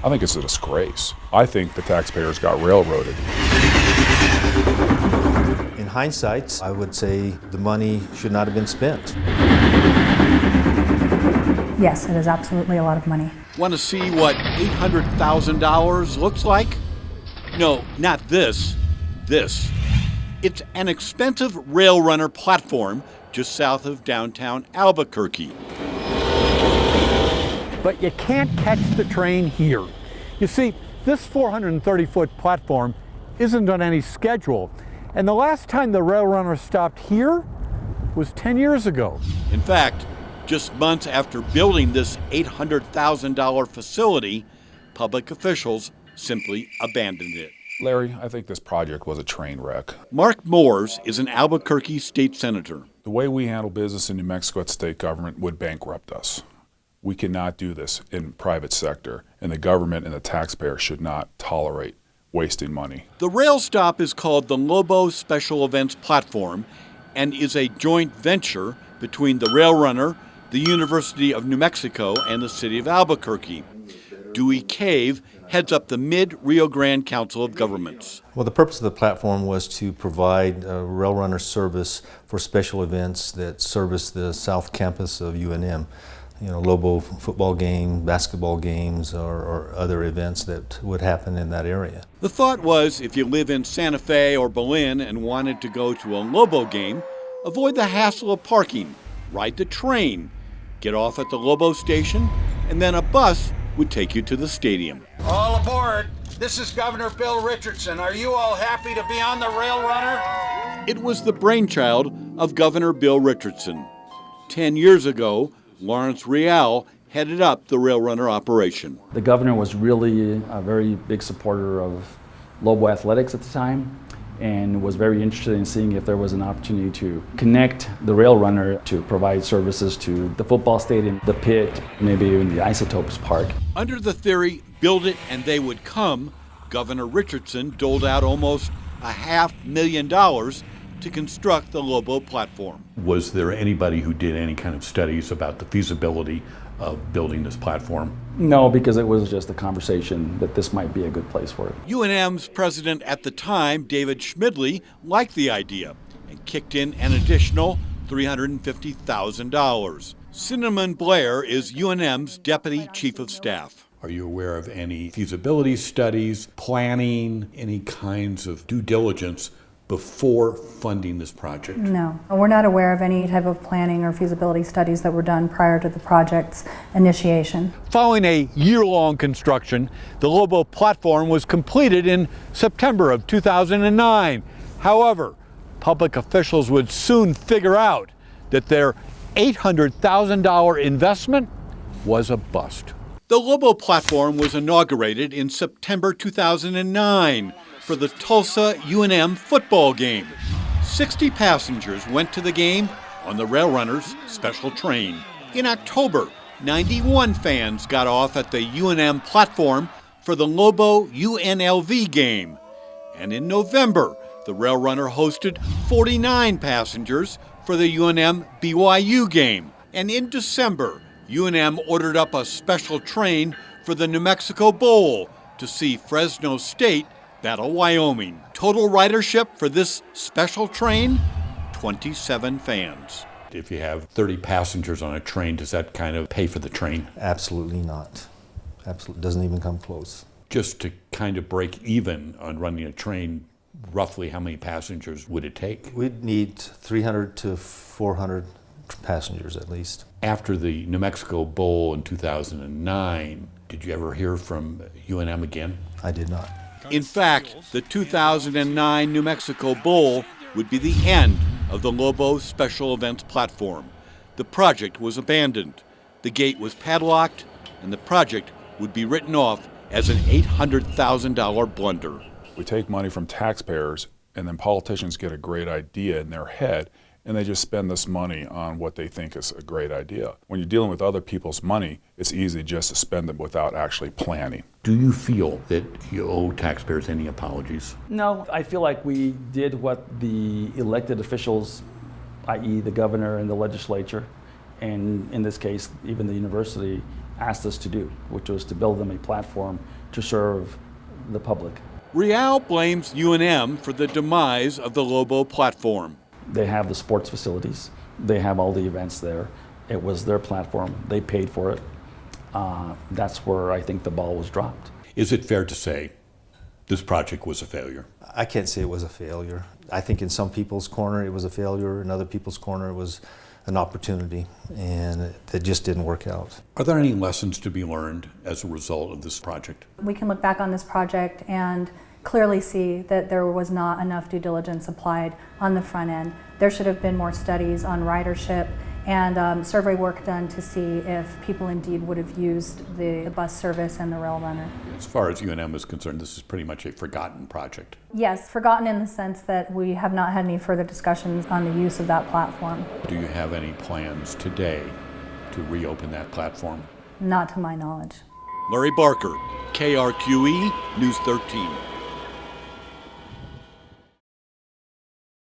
I think it's a disgrace. I think the taxpayers got railroaded. In hindsight, I would say the money should not have been spent. Yes, it is absolutely a lot of money. Want to see what $800,000 looks like? No, not this. This. It's an expensive rail runner platform just south of downtown Albuquerque. But you can't catch the train here. You see, this 430-foot platform isn't on any schedule. And the last time the rail runner stopped here was 10 years ago. In fact, just months after building this $800,000 facility, public officials simply abandoned it. Larry, I think this project was a train wreck. Mark Moores is an Albuquerque state senator. The way we handle business in New Mexico at state government would bankrupt us. We cannot do this in private sector, and the government and the taxpayer should not tolerate wasting money. The rail stop is called the Lobo Special Events Platform and is a joint venture between the rail runner, the University of New Mexico, and the city of Albuquerque. Dewey Cave heads up the Mid-Rio Grande Council of Governments. Well, the purpose of the platform was to provide rail runner service for special events that service the South Campus of UNM. You know, Lobo football game, basketball games, or other events that would happen in that area. The thought was if you live in Santa Fe or Belen and wanted to go to a Lobo game, avoid the hassle of parking, ride the train, get off at the Lobo station, and then a bus would take you to the stadium. All aboard. This is Governor Bill Richardson. Are you all happy to be on the rail runner? It was the brainchild of Governor Bill Richardson. 10 years ago, Lawrence Real headed up the rail runner operation. The governor was really a very big supporter of Lobo athletics at the time and was very interested in seeing if there was an opportunity to connect the rail runner to provide services to the football stadium, the pit, maybe even the Isotopes Park. Under the theory, build it and they would come, Governor Richardson doled out almost $500,000 to construct the Lobo platform. Was there anybody who did any kind of studies about the feasibility of building this platform? No, because it was just a conversation that this might be a good place for it. UNM's president at the time, David Schmidley, liked the idea and kicked in an additional $350,000. Cinnamon Blair is UNM's deputy chief of staff. Are you aware of any feasibility studies, planning, any kinds of due diligence before funding this project? No, we're not aware of any type of planning or feasibility studies that were done prior to the project's initiation. Following a year-long construction, the Lobo platform was completed in September of 2009. However, public officials would soon figure out that their $800,000 investment was a bust. The Lobo platform was inaugurated in September 2009 for the Tulsa UNM football game. 60 passengers went to the game on the rail runner's special train. In October, 91 fans got off at the UNM platform for the Lobo UNLV game. And in November, the rail runner hosted 49 passengers for the UNM BYU game. And in December, UNM ordered up a special train for the New Mexico Bowl to see Fresno State battle Wyoming. Total ridership for this special train, 27 fans. If you have 30 passengers on a train, does that kind of pay for the train? Absolutely not. Absolutely doesn't even come close. Just to kind of break even on running a train, roughly how many passengers would it take? We'd need 300 to 400 passengers at least. After the New Mexico Bowl in 2009, did you ever hear from UNM again? I did not. In fact, the 2009 New Mexico Bowl would be the end of the Lobo Special Events platform. The project was abandoned, the gate was padlocked, and the project would be written off as an $800,000 blunder. We take money from taxpayers, and then politicians get a great idea in their head, and they just spend this money on what they think is a great idea. When you're dealing with other people's money, it's easy just to spend it without actually planning. Do you feel that you owe taxpayers any apologies? No, I feel like we did what the elected officials, i.e. the governor and the legislature, and in this case, even the university asked us to do, which was to build them a platform to serve the public. Real blames UNM for the demise of the Lobo platform. They have the sports facilities, they have all the events there. It was their platform, they paid for it. That's where I think the ball was dropped. Is it fair to say this project was a failure? I can't say it was a failure. I think in some people's corner it was a failure, in other people's corner it was an opportunity, and it just didn't work out. Are there any lessons to be learned as a result of this project? We can look back on this project and clearly see that there was not enough due diligence applied on the front end. There should have been more studies on ridership and survey work done to see if people indeed would have used the bus service and the rail runner. As far as UNM is concerned, this is pretty much a forgotten project. Yes, forgotten in the sense that we have not had any further discussions on the use of that platform. Do you have any plans today to reopen that platform? Not to my knowledge. Larry Barker, KRQE News 13.